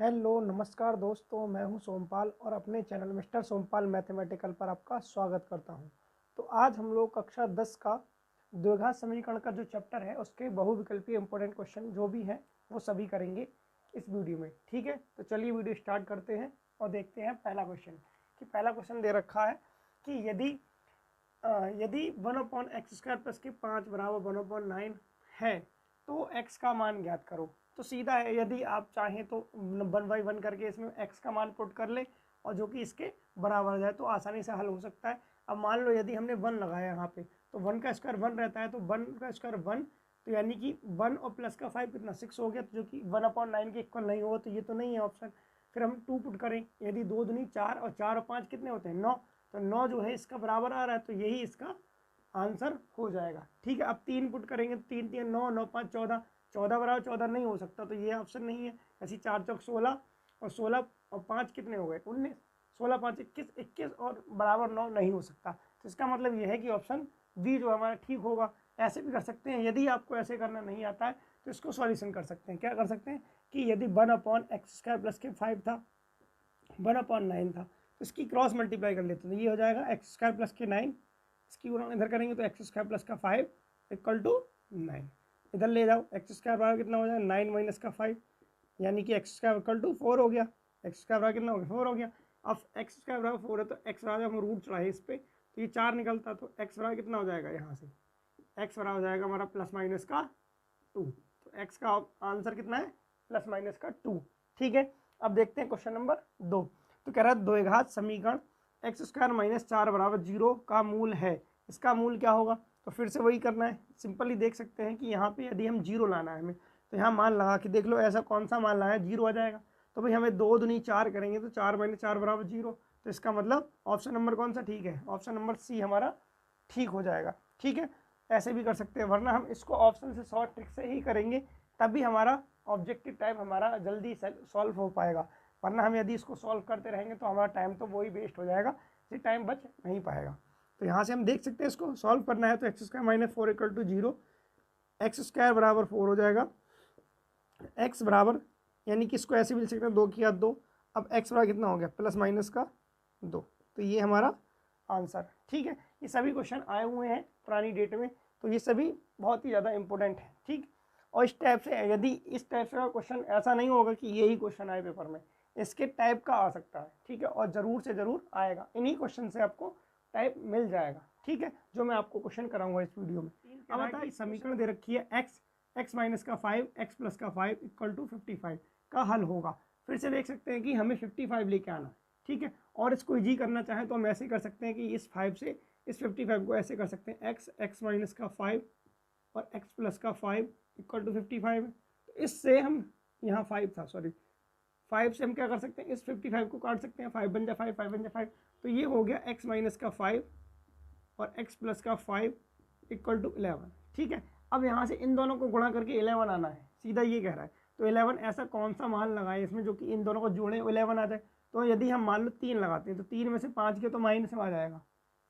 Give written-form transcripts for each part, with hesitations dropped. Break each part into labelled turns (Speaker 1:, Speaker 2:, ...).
Speaker 1: Hello नमस्कार दोस्तों, मैं हूं सोमपाल और अपने चैनल मिस्टर सोमपाल मैथमेटिकल पर आपका स्वागत करता हूं। तो आज हम लोग कक्षा 10 का द्विघात समीकरण का जो चैप्टर है उसके बहुविकल्पीय इंपॉर्टेंट क्वेश्चन जो भी हैं वो सभी करेंगे इस वीडियो में। ठीक है, तो चलिए वीडियो स्टार्ट करते हैं और देखते हैं पहला क्वेश्चन। कि पहला क्वेश्चन दे रखा है कि यदि 1/x² प्लस के 5 बराबर 1/9 है तो x का मान ज्ञात करो। तो सीधा है, यदि आप चाहें तो 1/1 करके इसमें x का मान पुट कर ले और जो कि इसके बराबर आ जाए तो आसानी से हल हो सकता है। अब मान लो यदि हमने 1 लगाया यहाँ पे तो 1 का स्क्वायर 1 रहता है, तो 1 का स्क्वायर 1, तो यानी कि 1 और प्लस का 5 कितना 6 हो गया, तो जो कि 1/9 के इक्वल नहीं होगा, तो ये तो नहीं है ऑप्शन। फिर हम 2 पुट करें, यदि 2 दूनी 4 और 4 और 5 कितने होते हैं 9, तो 9 जो है इसका बराबर आ रहा है, तो यही इसका आंसर हो जाएगा। ठीक है, अब 3 पुट करेंगे, 3 3 9, 9 5 14, 14 बराबर 14 नहीं हो सकता, तो ये ऑप्शन नहीं है। ऐसी 4 चौक 16 और 16 और 5 कितने हो गए 19, 16 5 21, 21 और बराबर 9 नहीं हो सकता। तो इसका मतलब ये है कि ऑप्शन बी जो हमारा ठीक होगा। ऐसे भी कर सकते हैं, यदि आपको ऐसे करना नहीं आता है तो इसको सॉल्यूशन कर सकते हैं। क्या कर सकते हैं कि यदि 1/x² प्लस के 5 था, 1/9 था, तो इसकी क्रॉस मल्टीप्लाई कर लेते हैं, तो ये हो जाएगा x² प्लस के 9, इसकी गुणा इधर करेंगे तो x² प्लस का 5 इक्वल टू 9। इधर ले जाओ, x² बराबर कितना हो जाएगा 9 माइनस का 5, यानी कि x² इक्वल टू 4 हो गया। x² बराबर कितना हो गया 4 हो गया। अब x² बराबर 4 है तो x बराबर हम रूट चढ़ाए इस पर, तो ये 4 निकलता, तो x बराबर कितना हो जाएगा, यहाँ से x बराबर हो जाएगा हमारा प्लस माइनस का 2। तो x का आंसर कितना है प्लस माइनस का 2। ठीक है, अब देखते हैं क्वेश्चन नंबर 2। तो कह रहा है द्विघात समीकरण x² - 4 बराबर 0 का मूल है, इसका मूल क्या होगा। तो फिर से वही करना है, सिंपली देख सकते हैं कि यहाँ पे यदि हम 0 लाना है हमें, तो यहाँ मान लगा कि देख लो ऐसा कौन सा मान लाया है 0 आ जाएगा। तो भाई हमें 2 दूनी 4 करेंगे तो 4 - 4 बराबर 0, तो इसका मतलब ऑप्शन नंबर कौन सा ठीक है, ऑप्शन नंबर सी हमारा ठीक हो जाएगा। ठीक है, ऐसे भी कर सकते हैं, वरना हम इसको ऑप्शन से शॉर्ट ट्रिक से ही करेंगे तभी हमारा ऑब्जेक्टिव टाइम हमारा जल्दी सॉल्व हो पाएगा। वरना हम यदि इसको सॉल्व करते रहेंगे तो हमारा टाइम तो वही वेस्ट हो जाएगा, इससे टाइम बच नहीं पाएगा। तो यहाँ से हम देख सकते हैं इसको सॉल्व करना है तो x² - 4 इक्वल टू 0, x² बराबर 4 हो जाएगा। x बराबर यानी कि इसको ऐसे भी लिख सकते हैं 2 किया 2, अब x बराबर कितना हो गया प्लस माइनस का 2, तो ये हमारा आंसर। ठीक है, ये सभी क्वेश्चन आए हुए हैं पुरानी डेट में, तो ये सभी बहुत ही ज़्यादा इंपॉर्टेंट है। ठीक, और इस टाइप से यदि इस टाइप से क्वेश्चन ऐसा नहीं होगा कि यही क्वेश्चन आए पेपर में, इसके टाइप का आ सकता है। ठीक है, और ज़रूर से ज़रूर आएगा, इन्हीं क्वेश्चन से आपको टाइप मिल जाएगा। ठीक है, जो मैं आपको क्वेश्चन कराऊंगा इस वीडियो में। अब बताइए समीकरण दे रखी है x माइनस का 5 x प्लस का 5 इक्वल टू 55 का हल होगा। फिर से देख सकते हैं कि हमें 55 लेके आना है। ठीक है, और इसको इजी करना चाहें तो हम ऐसे कर सकते हैं कि इस 5 से इस 55 को ऐसे कर सकते हैं x माइनस का 5 और x प्लस का 5 इक्वल टू 55 है। तो इससे हम यहाँ 5 था, सॉरी 5 से हम क्या कर सकते हैं, इस 55 को काट सकते हैं, 5 बन जाए 5, 5 बन जाए 5, तो ये हो गया x माइनस का 5 और x प्लस का 5 इक्वल टू 11। ठीक है, अब यहाँ से इन दोनों को गुणा करके 11 आना है, सीधा ये कह रहा है। तो 11 ऐसा कौन सा मान लगाए इसमें जो कि इन दोनों को जोड़े 11 आ जाए। तो यदि हम मान लो 3 लगाते हैं तो 3 में से 5 के तो माइनस में आ जाएगा,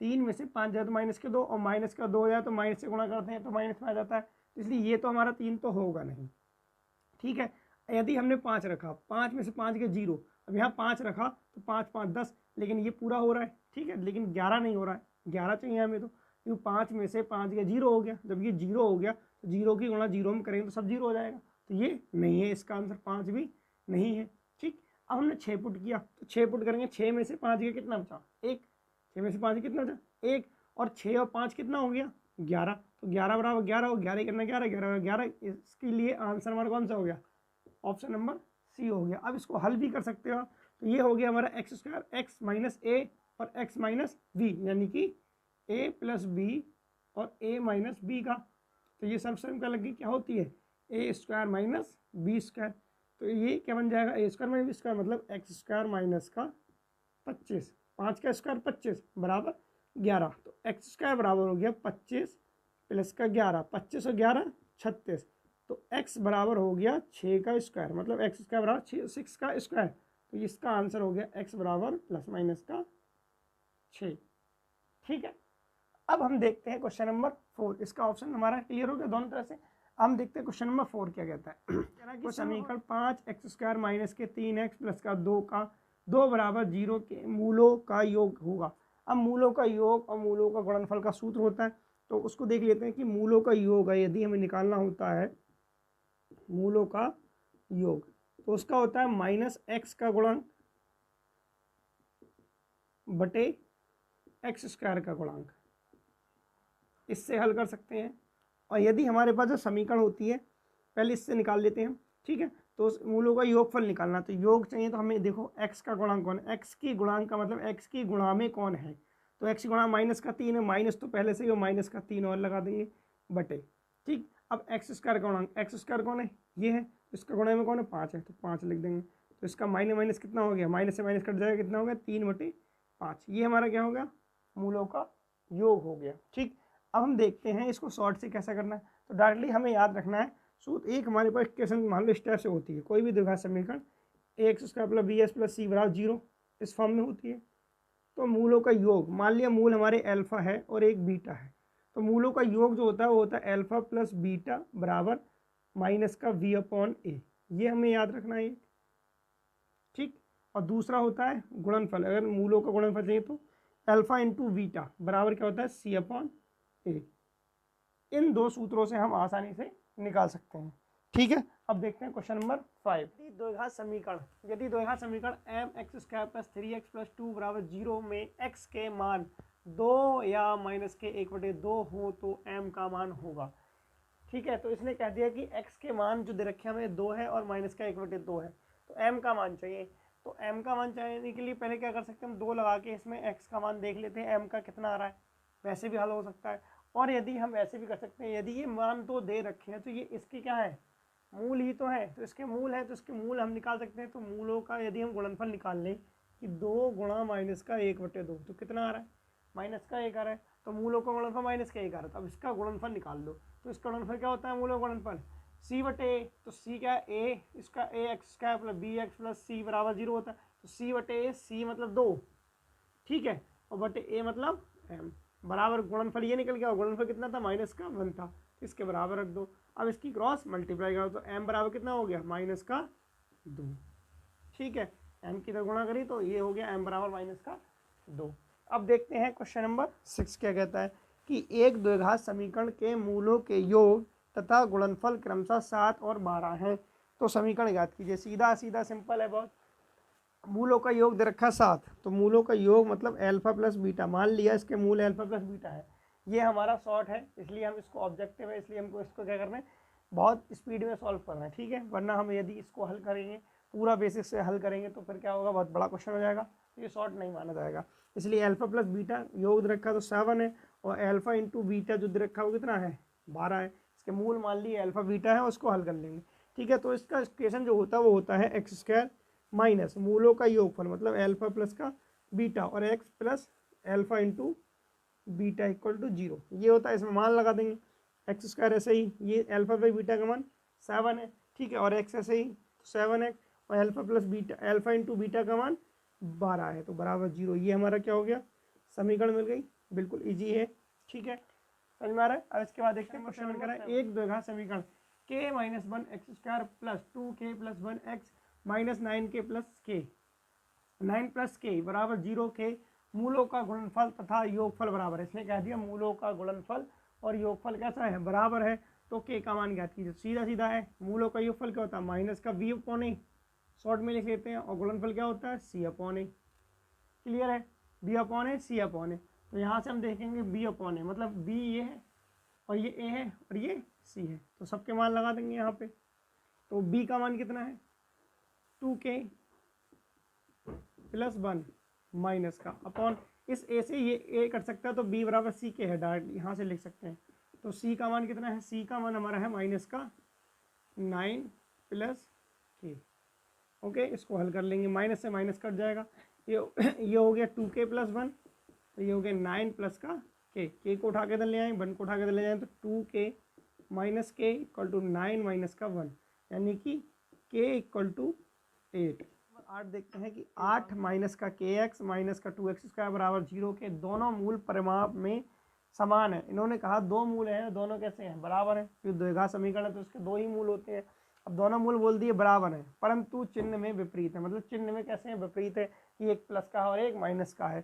Speaker 1: 3 में से 5 जाए तो माइनस के 2, और माइनस का 2 जाए तो माइनस से गुणा करते हैं तो माइनस में आ जाता है, इसलिए ये तो हमारा 3 तो होगा नहीं। ठीक है, यदि हमने 5 रखा, 5 में से 5 के 0, अब यहाँ 5 रखा तो 5 5 10, लेकिन ये पूरा हो रहा है। ठीक है, लेकिन 11 नहीं हो रहा है, 11 चाहिए हमें, तो क्योंकि 5 में से 5 के 0 हो गया, जब ये 0 हो गया तो 0 की गुणा 0 में करेंगे तो सब 0 हो जाएगा, तो ये नहीं है, इसका आंसर 5 भी नहीं है। ठीक, अब हमने 6 पुट किया तो 6 पुट करेंगे, 6 में से 5 के कितना बचा 1, 6 में से 5 कितना बचा 1, और 6 और 5 कितना हो गया 11, तो 11 बराबर 11 हो, 11 करना 11, 11 11, इसके लिए आंसर हमारा कौन सा हो गया, ऑप्शन नंबर सी हो गया। अब इसको हल भी कर सकते हो, तो ये हो गया हमारा x² x माइनस ए और x माइनस बी, यानी कि a प्लस बी और a माइनस बी का, तो ये सब सेम क्या लगी क्या होती है a² माइनस b², तो ये क्या बन जाएगा a² माइनस b² मतलब x² माइनस का 25, 5 का स्क्वायर 25 बराबर 11, तो x² बराबर हो गया 25 प्लस का 11, 25 और 11 36, तो x बराबर हो गया 6 का स्क्वायर, मतलब x² बराबर 6 का स्क्वायर, तो इसका आंसर हो गया x बराबर प्लस माइनस का 6। ठीक है, अब हम देखते हैं क्वेश्चन नंबर 4, इसका ऑप्शन हमारा क्लियर हो गया दोनों तरह से। हम देखते हैं क्वेश्चन नंबर 4 क्या कहता है। कि समीकरण 5x² माइनस के 3x प्लस का 2 बराबर 0 के मूलों का योग होगा। अब मूलों का योग और मूलों का गुणनफल का सूत्र होता है, तो उसको देख लेते हैं कि मूलों का योग है यदि हमें निकालना होता है मूलों का योग, तो उसका होता है -x का गुणांक बटे x² का गुणांक। इससे हल कर सकते हैं। और यदि हमारे पास जो समीकरण होती है पहले इससे निकाल लेते हैं, ठीक है। तो उस मूलों का योगफल निकालना, तो योग चाहिए तो हमें देखो x का गुणांक कौन है, x की गुणांक का मतलब x की गुणा में कौन है, तो x की गुणा -3 है, माइनस तो पहले से ही -3 और लगा देंगे बटे, ठीक। अब x² का गुणांक x² कौन है, ये है, इसका गुणा में कौन है 5 है, तो 5 लिख देंगे। तो इसका माइनस कितना हो गया, माइनस से माइनस कट जाएगा, कितना हो गया 3/5। ये हमारा क्या हो गया, मूलों का योग हो गया, ठीक। अब हम देखते हैं इसको शॉर्ट से कैसा करना है। तो डायरेक्टली हमें याद रखना है सूत्र, एक हमारे पास इक्वेशन मान लो इस टाइप से होती है, कोई भी द्विघात समीकरण ax² + bs + c = 0 इस फॉर्म में होती है। तो मूलों का योग, मान लिया मूल हमारे अल्फा है और एक बीटा है, तो मूलों का योग जो होता है वो होता है अल्फा प्लस बीटा बराबर माइनस का v/a, ये हमें याद रखना है, ठीक। और दूसरा होता है गुणनफल, अगर मूलों का गुणनफल चाहिए तो अल्फा इंटू बीटा बराबर क्या होता है c/a। इन दो सूत्रों से हम आसानी से निकाल सकते हैं, ठीक है। अब देखते हैं क्वेश्चन नंबर 5। यदि द्विघात समीकरण mx² + 3x + 2 = 0 में x के मान 2 या -1/2 हो तो m का मान होगा, ठीक है। तो इसने कह दिया कि x के मान जो दे रखे हमें 2 है और -1/2 है, तो m का मान चाहिए। तो m का मान चाहिए के लिए पहले क्या कर सकते हैं, हम 2 लगा के इसमें x का मान देख लेते हैं m का कितना आ रहा है, वैसे भी हल हो सकता है। और यदि हम ऐसे भी कर सकते हैं, यदि ये मान तो दे रखे हैं तो ये इसकी क्या है, मूल ही तो है, तो इसके मूल है, तो इसके मूल हम निकाल सकते हैं। तो मूलों का यदि हम गुणनफल निकाल लें कि 2 गुणा -1/2, तो कितना आ रहा है, -1 आ रहा है। तो मूलों का गुणनफल -1 आ रहा है, तो अब इसका गुणनफल निकाल लो। तो इसका गुणनफल क्या होता है, मूलों का गुणनफल c/a, तो c क्या है a, इसका ax² + bx + c = 0 होता है, तो c/a, c मतलब 2, ठीक है, और बटे a मतलब m बराबर गुणनफल ये निकल गया, गुणनफल कितना था -1 था, इसके बराबर रख दो। अब इसकी क्रॉस मल्टीप्लाई करो तो m बराबर कितना हो गया -2, ठीक है। m की तरह गुणा करी तो ये हो गया m बराबर -2। अब देखते हैं क्वेश्चन नंबर 6 क्या कहता है कि एक द्विघात समीकरण के मूलों के योग तथा गुणनफल क्रमशः 7 और 12 हैं। तो समीकरण याद कीजिए, सीधा सीधा सिंपल है बहुत। मूलों का योग दे रखा 7, तो मूलों का योग मतलब अल्फा प्लस बीटा, मान लिया इसके मूल अल्फा प्लस बीटा है। ये हमारा शॉर्ट है, इसलिए हम इसको ऑब्जेक्टिव है, इसलिए हमको इसको क्या करना है, बहुत स्पीड में सॉल्व करना है, ठीक है। वरना हम यदि इसको हल करेंगे पूरा बेसिस से हल करेंगे तो फिर क्या होगा, बहुत बड़ा क्वेश्चन हो जाएगा, तो ये शॉर्ट नहीं माना जाएगा। इसलिए अल्फा प्लस बीटा योग दे रखा तो 7 है, और अल्फा इंटू बीटा जो दे रखा वो कितना है 12 है। इसके मूल मान लिए अल्फा बीटा है, उसको हल कर लेंगे, ठीक है। तो इसका इक्वेशन जो होता है वो होता है x² माइनस मूलों का योगफल मतलब अल्फा प्लस का बीटा और x plus alpha into beta equal to 0, ये होता है। इसमें मान लगा देंगे, x² ऐसे ही, ये अल्फा बाई बीटा का मान 7 है, ठीक है, और x ऐसे ही 7 है, और alpha plus beta alpha into beta का मान 12 है, तो बराबर 0। ये हमारा क्या हो गया, समीकरण मिल गई, बिल्कुल ईजी है, ठीक है, समझ में आ रहा है। अब इसके बाद देखते हैं क्वेश्चन नंबर है एक द्विघात समीकरण k - 1x² + 2k + 1x - 9k + k 9 + k बराबर 0 के मूलों का गुणनफल तथा योगफल बराबर है। इसने कह दिया मूलों का गुणनफल और योगफल कैसा है, बराबर है, तो k का मान ज्ञात कीजिए। सीधा सीधा है, मूलों का योगफल क्या होता है माइनस का v/a, शॉर्ट में लिख लेते हैं, और गुणनफल क्या होता है c/a, क्लियर है, b/a c/a। तो यहाँ से हम देखेंगे b/a मतलब b ये है और ये a है और ये c है, तो सबके मान लगा देंगे यहाँ पे। तो b का मान कितना है 2k + 1 माइनस का अपॉन इस a से ये a कट सकता है, तो b बराबर c के है, डायरेक्ट यहाँ से लिख सकते हैं। तो c का मान कितना है, c का मान हमारा है -9 + k, ओके। इसको हल कर लेंगे, माइनस से माइनस कट जाएगा, ये हो गया 2k + 1, तो ये हो गया 9 + का k को उठा के इधर ले आए, 1 को उठा के इधर ले जाएँ, तो 2k - k = 9 - का 1, यानी कि k = 8। 8 देखते हैं कि 8 - का kx - का 2x² बराबर 0 के दोनों मूल परिमाप में समान है। इन्होंने कहा दो मूल हैं, दोनों कैसे हैं, बराबर हैं, क्योंकि द्विघात समीकरण है तो उसके दो ही मूल होते हैं। अब दोनों मूल बोल दिए बराबर हैं, परंतु चिन्ह में विपरीत है, मतलब चिन्ह में कैसे हैं, विपरीत है, कि एक प्लस का है और एक माइनस का है।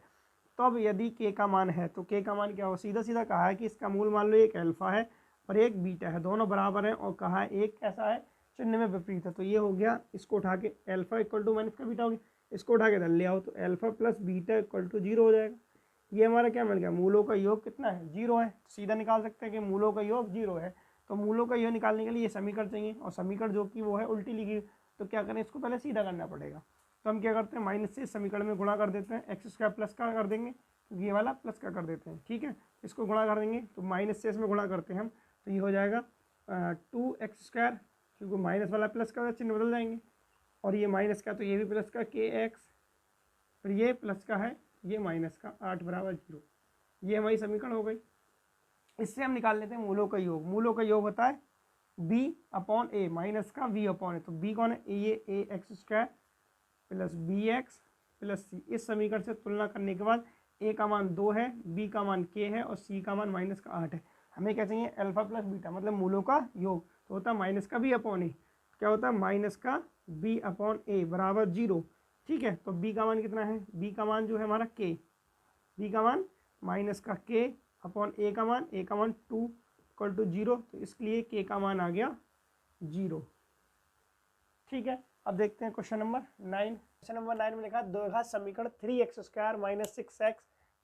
Speaker 1: तो अब यदि के का मान है तो के का मान क्या हो, सीधा सीधा कहा है कि इसका मूल मान लो एक अल्फा है और एक बीटा है, दोनों बराबर हैं, और कहा है एक कैसा है, चिन्ह में विपरीत है। तो ये हो गया, इसको उठा के अल्फा इक्वल टू माइनस का बीटा हो गया, इसको उठा के इधर ले आओ तो alpha plus beta equal to 0 हो जाएगा। ये हमारा क्या मिल गया, मूलों का योग कितना है, 0 है। सीधा निकाल सकते हैं कि मूलों का योग 0 है। तो मूलों का योग निकालने के लिए ये समीकरण चाहिए, और समीकरण जो कि वो है उल्टी लिखी, तो क्या करें, इसको पहले सीधा करना पड़ेगा। तो हम क्या करते हैं, माइनस से इस समीकरण में गुणा कर देते हैं, एक्स स्क्वायर प्लस का कर देंगे, क्योंकि ये वाला प्लस का कर देते हैं, ठीक है। इसको गुणा कर देंगे तो माइनस से इसमें गुणा करते हैं हम, तो ये हो जाएगा 2x², क्योंकि माइनस वाला प्लस का चिन्ह बदल जाएंगे, और ये माइनस का तो ये भी प्लस का kx, और ये प्लस का है, ये माइनस का, 8 बराबर 0। ये हमारी समीकरण हो गई। इससे हम निकाल लेते हैं मूलों का योग। मूलों का योग होता है b अपॉन a माइनस का v अपॉन a। तो b कौन है, ये ax² plus b x plus c. इस समीकरण से तुलना करने के बाद a का मान 2 है, b का मान k है, और c का मान माइनस का 8 है। हमें क्या चाहिए, अल्फा प्लस बीटा, मतलब मूलों का योग। तो होता है माइनस का b अपॉन a, क्या होता है, माइनस का b अपॉन a बराबर 0, ठीक है। तो b का मान कितना है, b का मान जो है हमारा k, b का मान माइनस का k अपॉन a का मान 2 इक्वल टू 0, तो इसलिए k का मान आ गया 0, ठीक है। अब देखते हैं क्वेश्चन नंबर 9। क्वेश्चन नंबर 9 में लिखा द्विघात समीकरण 3x² माइनस 6x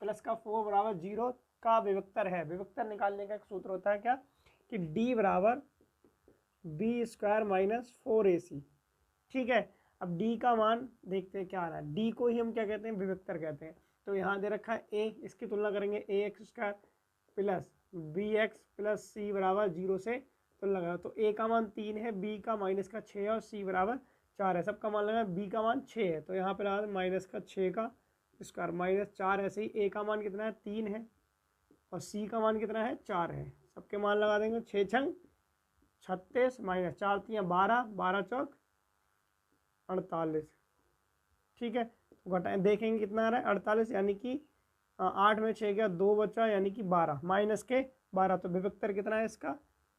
Speaker 1: प्लस का 4 बराबर 0 का विभक्तर है। विभक्तर निकालने का एक सूत्र होता है क्या, कि d बराबर b² माइनस 4ac, ठीक है। अब d का मान देखते हैं क्या आ रहा है, d को ही हम क्या कहते हैं, विभक्तर कहते हैं। तो यहाँ दे रखा है a, इसकी तुलना करेंगे ax² plus bx plus c बराबर 0 से तुलना करें, तो a का मान 3 है, b का माइनस का 6 है, और c बराबर 4 है। सबका मान लगा, b का मान 6 है, तो यहाँ पर लगा माइनस का 6 का स्क्वायर माइनस 4, ऐसे ही a का मान कितना है, 3 है, और c का मान कितना है, 4 है। सबके मान लगा देंगे, 6 छंग 36 माइनस 4 3 12, 12 चौक 48, ठीक है। तो घटाएं देखेंगे कितना आ रहा है, 48, यानी कि 8 में 6 गया 2 बचा, यानी कि 12 माइनस के 12। तो विभक्तर कितना है इसका,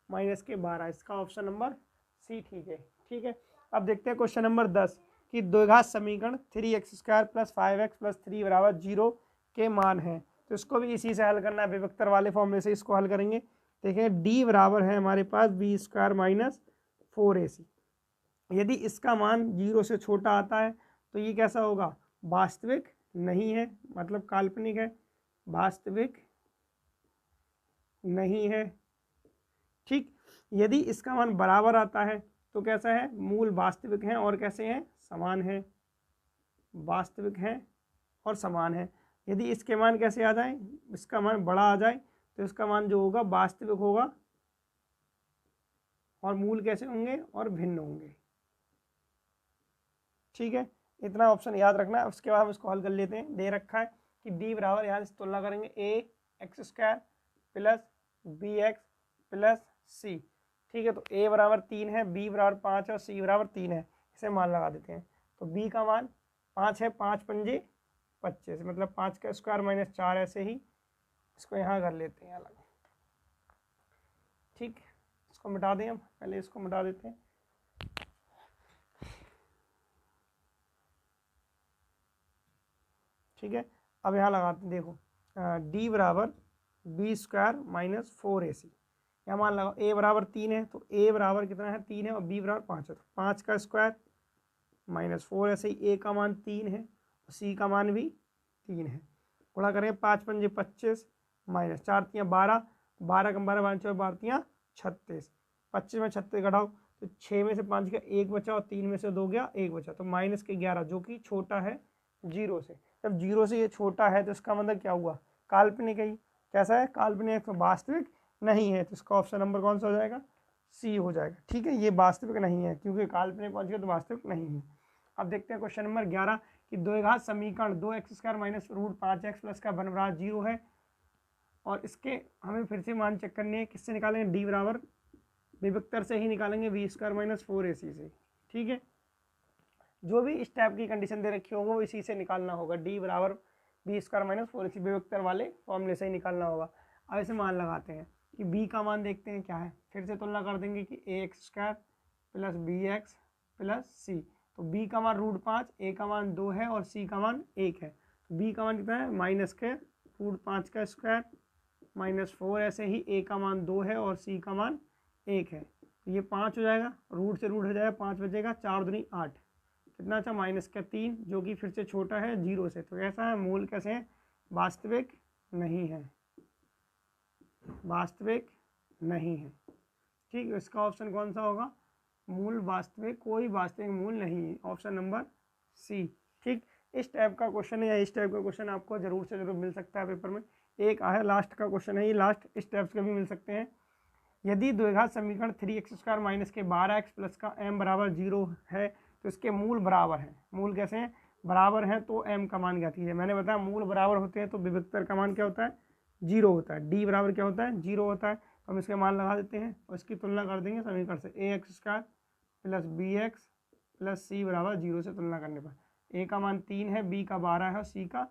Speaker 1: माइनस के 12। इसका ऑप्शन नंबर सी ठीक है, ठीक है। अब देखते हैं क्वेश्चन नंबर 10 कि द्विघात समीकरण 3x² प्लस 5x प्लस 3 बराबर 0 के मान है। तो इसको भी इसी से हल करना है, विभक्तर वाले फॉर्मूले से इसको हल करेंगे। देखें d बराबर है हमारे पास b² माइनस 4ac। यदि इसका मान 0 से छोटा आता है तो ये कैसा होगा, वास्तविक नहीं है, मतलब काल्पनिक है, वास्तविक नहीं है, ठीक। यदि इसका मान बराबर आता है तो कैसा है, मूल वास्तविक हैं और कैसे हैं, समान है, वास्तविक हैं और समान है। यदि इसके मान कैसे आ जाए, इसका मान बड़ा आ जाए, तो इसका मान जो होगा वास्तविक होगा, और मूल कैसे होंगे, और भिन्न होंगे, ठीक है। इतना ऑप्शन याद रखना है। उसके बाद हम इसको हल कर लेते हैं। दे रखा है कि d बराबर, यहाँ से तुलना करेंगे ax² plus bx plus c, ठीक है। तो a बराबर 3 है, b बराबर 5 है, और c बराबर 3 है। इसे मान लगा देते हैं, तो b का मान 5 है, 5 पंजे 25, मतलब 5 का स्क्वायर माइनस 4, ऐसे ही इसको यहाँ कर लेते हैं अलग, ठीक। इसको मिटा दें हम, पहले इसको मिटा देते हैं, ठीक है। अब यहाँ लगाते हैं, देखो d बराबर b² माइनस 4ac, यहाँ मान लगाओ a बराबर 3 है, तो a बराबर कितना है, 3 है, और b बराबर 5 है, तो 5 का स्क्वायर माइनस 4, ऐसे ही a का मान 3 है, और c का मान भी 3 है। गुणा करें 5 पंजे 25 माइनस 4 3 12, 12 का 12 12 12 36, 25 में 36 घटाओ तो 6 में से 5 गया 1 बचा, और 3 में से 2 गया 1 बचा, तो माइनस के 11, जो कि छोटा है 0 से। जब 0 से ये छोटा है तो इसका मतलब क्या हुआ, काल्पनिक है। कैसा है, काल्पनिक है, तो वास्तविक नहीं है। तो इसका ऑप्शन नंबर कौन सा हो जाएगा, सी हो जाएगा, ठीक है। ये वास्तविक नहीं है, क्योंकि काल्पनिक पहुंच गया तो वास्तविक नहीं है। अब देखते हैं क्वेश्चन नंबर 11 कि द्विघात समीकरण 2x² minus root 5x plus का वन बराबर 0 है, और इसके हमें फिर से मान चेक करने हैं। किससे निकालेंगे, d बराबर विभक्तर से ही निकालेंगे, b² माइनस 4ac से, ठीक है। जो भी इस टाइप की कंडीशन दे रखी होंगे वो इसी से निकालना होगा, d बराबर b² माइनस 4ac विभक्तर वाले फॉर्मूले से ही निकालना होगा। अब ऐसे मान लगाते हैं कि b का मान देखते हैं क्या है, फिर से तुलना कर देंगे कि ax² plus bx plus c। तो b का मान √5, a का मान 2 है और c का मान 1 है। तो b का मान कितना है -√5 का स्क्वायर -4, ऐसे ही a का मान 2 है और c का मान 1 है। तो ये 5 हो जाएगा, रूट से रूट हो जाएगा, 5 बचेगा, 4 दूनी 8, कितना अच्छा -3, जो कि फिर से छोटा है 0 से। तो कैसा है, मूल कैसे है, वास्तविक नहीं है, वास्तविक नहीं है। ठीक, इसका ऑप्शन कौन सा होगा, मूल वास्तविक, कोई वास्तविक मूल नहीं है, ऑप्शन नंबर सी। ठीक, इस टाइप का क्वेश्चन है या इस टाइप का क्वेश्चन आपको जरूर से जरूर मिल सकता है पेपर में। एक है लास्ट का क्वेश्चन है, ये लास्ट इस टाइप के भी मिल सकते हैं। यदि द्विघात समीकरण 3x² माइनस के 12x प्लस का m बराबर 0 है तो इसके मूल बराबर हैं। मूल कैसे हैं, बराबर हैं तो m का मान ज्ञात कीजिए। मैंने बताया मूल बराबर होते हैं तो विभक्तर का मान क्या होता है, 0 होता है। d बराबर क्या होता है, 0 होता है। तो हम इसके मान लगा देते हैं और इसकी तुलना कर देंगे समीकरण से, ax² plus bx plus c बराबर 0 से तुलना करने पर a का मान 3 है, b का 12 है और c का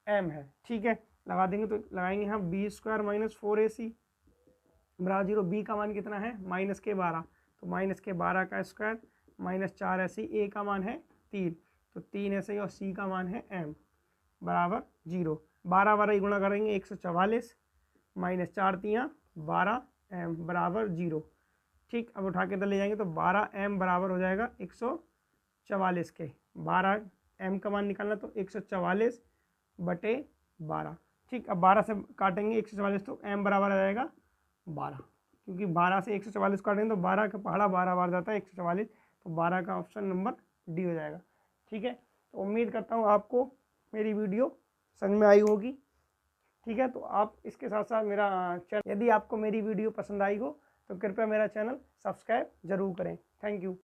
Speaker 1: m है। ठीक है, लगा देंगे तो लगाएंगे हम b² माइनस 4ac बराबर 0। बी का मान कितना है, -12, तो -12 का स्क्वायर -4 ऐसे ही, ए का मान है 3, तो 3 ऐसे ही, और सी का मान है m बराबर 0। 12 गुणा करेंगे 144, -4 3 12 m बराबर 0। ठीक, अब उठा के इधर ले जाएंगे तो 12 m बराबर हो जाएगा 144 के। 12 m का मान निकालना तो 144 बटे 12। ठीक, अब 12 से काटेंगे 144 तो m बराबर आ जाएगा 12, क्योंकि 12 से 144 काटेंगे तो 12 का पहाड़ा 12 बार जाता है 144, तो 12 का ऑप्शन नंबर डी हो जाएगा। ठीक है, तो उम्मीद करता हूँ आपको मेरी वीडियो समझ में आई होगी। ठीक है, तो आप इसके साथ साथ मेरा चैनल, यदि आपको मेरी वीडियो पसंद आई हो तो कृपया मेरा चैनल सब्सक्राइब जरूर करें। Thank you.